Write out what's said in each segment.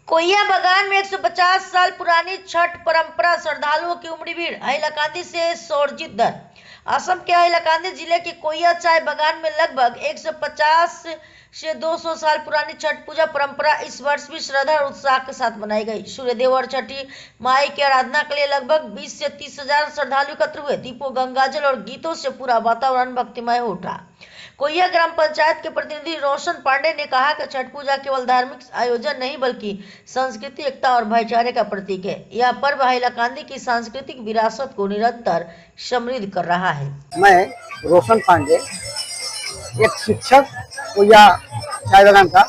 कोइया बागान में 150 साल पुरानी छठ परंपरा, श्रद्धालुओं की उमड़ी भीड़। हाइलाकांदी से सोरजीत दर। असम के हाइलाकांदी जिले के कोइया चाय बागान में लगभग 150 से 200 साल पुरानी छठ पूजा परंपरा इस वर्ष भी श्रद्धा और उत्साह के साथ मनाई गई। सूर्यदेव और छठी माई की आराधना के लिए लगभग 20 से 30 हजार श्रद्धालु एकत्र हुए। दीपों, गंगाजल और गीतों से पूरा वातावरण भक्तिमय हो उठा। कोइया ग्राम पंचायत के प्रतिनिधि रोशन पांडे ने कहा कि छठ पूजा केवल धार्मिक आयोजन नहीं बल्कि संस्कृति, एकता और भाईचारे का प्रतीक है। यह पर्व हाइलाकांदी की सांस्कृतिक विरासत को निरंतर समृद्ध कर रहा है। मैं रोशन पांडे, एक शिक्षक कोइया चाय बागान का।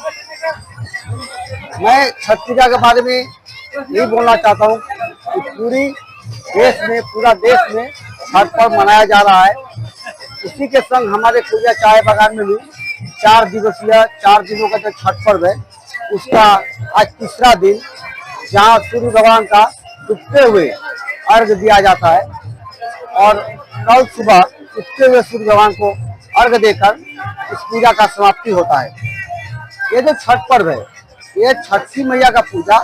मैं छठ पूजा के बारे में यही बोलना चाहता हूँ कि पूरा देश में छठ पर्व मनाया जा रहा है। इसी के संग हमारे कोइया चाय बागान में भी 4 दिनों का जो छठ पर्व है उसका आज तीसरा दिन, जहाँ सूर्य भगवान का डूबते हुए अर्घ दिया जाता है और कल सुबह उगते हुए सूर्य भगवान को अर्घ देकर इस पूजा का समाप्ति होता है। ये जो छठ पर्व है, ये छठी मैया का पूजा,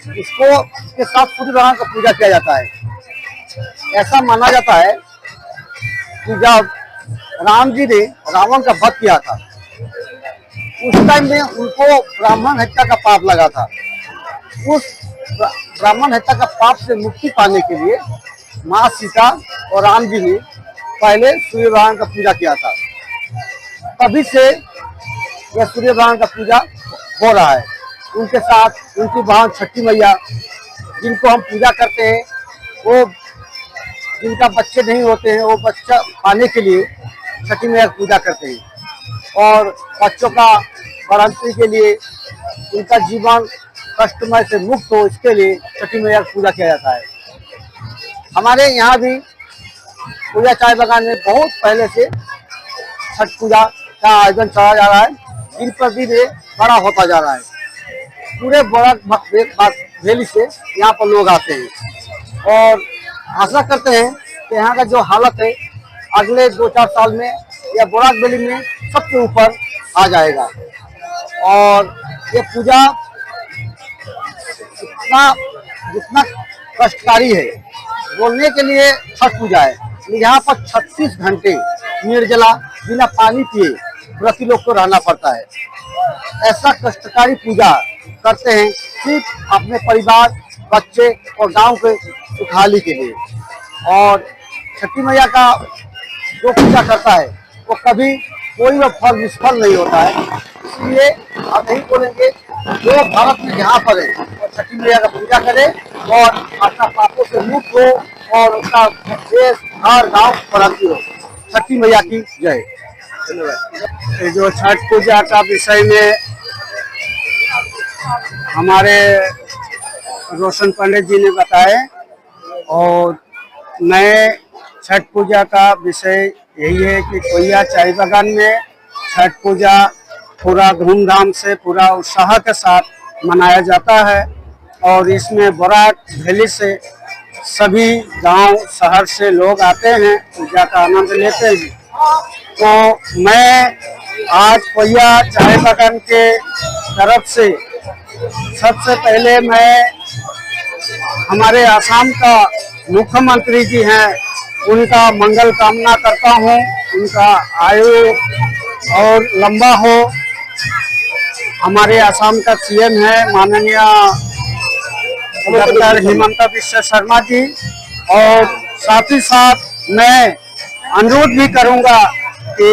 इसको के साथ सूर्य भगवान का पूजा किया जाता है। ऐसा माना जाता है कि जब राम जी ने रावण का वध किया था, उस टाइम में उनको ब्राह्मण हत्या का पाप लगा था। उस ब्राह्मण हत्या का पाप से मुक्ति पाने के लिए माँ सीता और राम जी ने पहले सूर्य भगवान का पूजा किया था। तभी से यह सूर्य भगवान का पूजा हो रहा है। उनके साथ उनकी बहन छठी मैया, जिनको हम पूजा करते हैं, वो जिनका बच्चे नहीं होते हैं, वो बच्चा पाने के लिए छठी मैया की पूजा करते हैं और बच्चों का बढ़ंती के लिए, उनका जीवन कष्टमय से मुक्त हो, इसके लिए छठी मैया की पूजा किया जाता है। हमारे यहाँ भी कोइया चाय बागान में बहुत पहले से छठ पूजा का आयोजन चला जा रहा है। दिन पर दिन ये बड़ा होता जा रहा है। पूरे बड़ा वैली से यहाँ पर लोग आते हैं और आशा करते हैं कि यहाँ का जो हालत है अगले 2-4 साल में यह बोराक वैली में सबसे ऊपर आ जाएगा। और ये पूजा जितना कष्टकारी है, बोलने के लिए छठ पूजा है, यहाँ पर 36 घंटे निर्जला बिना पानी पिए व्रती लोग को रहना पड़ता है। ऐसा कष्टकारी पूजा करते हैं सिर्फ अपने परिवार, बच्चे और गांव के खुशहाली के लिए। और छठी मैया का जो पूजा करता है वो कभी कोई भी फल निष्फल नहीं होता है। इसलिए हम यही बोलेंगे, जो भारत में जहाँ पर है वो छठी मैया का पूजा करे और अपना पापों से मुक्त हो और उसका देश, हर गाँव बढ़ती हो। छठी मैया की जय। धन्यवाद। जो छठ पूजा का विषय में हमारे रोशन पंडित जी ने बताए, और मैं छठ पूजा का विषय यही है कि कोइया चाय बागान में छठ पूजा पूरा धूमधाम से, पूरा उत्साह के साथ मनाया जाता है। और इसमें बोराक वैली से सभी गांव शहर से लोग आते हैं, पूजा का आनंद लेते हैं। तो मैं आज कोइया चाय बागान के तरफ से सबसे पहले मैं हमारे आसाम का मुख्यमंत्री जी हैं, उनका मंगल कामना करता हूं, उनका आयु और लंबा हो। हमारे आसाम का सीएम है माननीय डॉक्टर हिमंता बिश्व शर्मा जी। और साथ ही साथ मैं अनुरोध भी करूंगा कि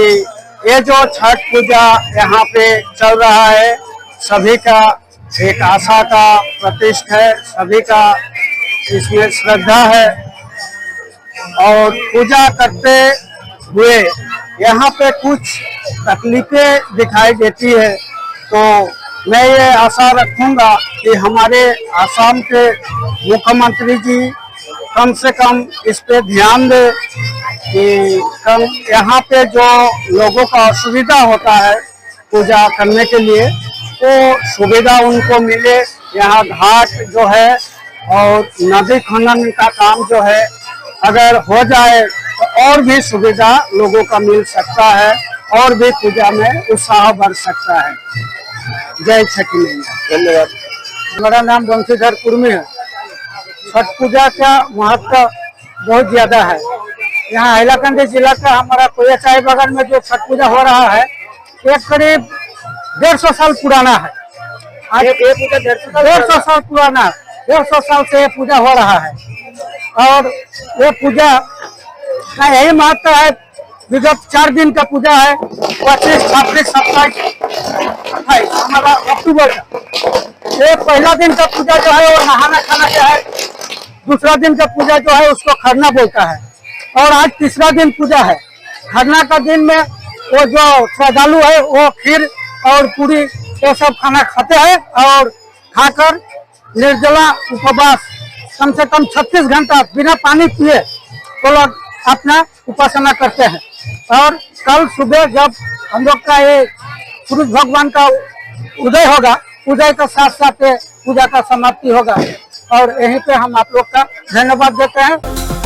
ये जो छठ पूजा यहाँ पे चल रहा है, सभी का एक आशा का प्रतीक है, सभी का इसमें श्रद्धा है। और पूजा करते हुए यहाँ पे कुछ तकलीफें दिखाई देती है, तो मैं ये आशा रखूंगा कि हमारे आसाम के मुख्यमंत्री जी कम से कम इस पे ध्यान दें कि कम यहाँ पे जो लोगों का असुविधा होता है पूजा करने के लिए, वो सुविधा उनको मिले। यहाँ घाट जो है और नदी खनन का काम जो है अगर हो जाए तो और भी सुविधा लोगों का मिल सकता है और भी पूजा में उत्साह बढ़ सकता है। जय छठी मैया। धन्यवाद। मेरा नाम बंशीधर कुर्मी है। छठ पूजा का महत्व बहुत ज्यादा है। यहाँ हैलाकंदी जिला का हमारा कोया चाय बागान में जो छठ पूजा हो रहा है, एक करीब 150 साल पुराना है। आज 150 साल पुराना, 150 साल से ये पूजा हो रहा है। और ये पूजा का यही महत्व है। विगत 4 दिन का पूजा है, 25, 26, 27, 28 हमारा अक्टूबर का। ये पहला दिन का पूजा जो है वो नहाना खाना का है। दूसरा दिन का पूजा जो है उसको खरना बोलता है। और आज तीसरा दिन पूजा है। खरना का दिन में वो जो श्रद्धालु है वो खीर और पूरी ये सब खाना खाते हैं और खाकर निर्जला उपवास कम से कम 36 घंटा बिना पानी पिए वो लोग अपना उपासना करते हैं। और कल सुबह जब हम लोग का ये सूरज भगवान का उदय होगा, उदय के साथ साथ पूजा का समाप्ति होगा। और यहीं पे हम आप लोग का धन्यवाद देते हैं।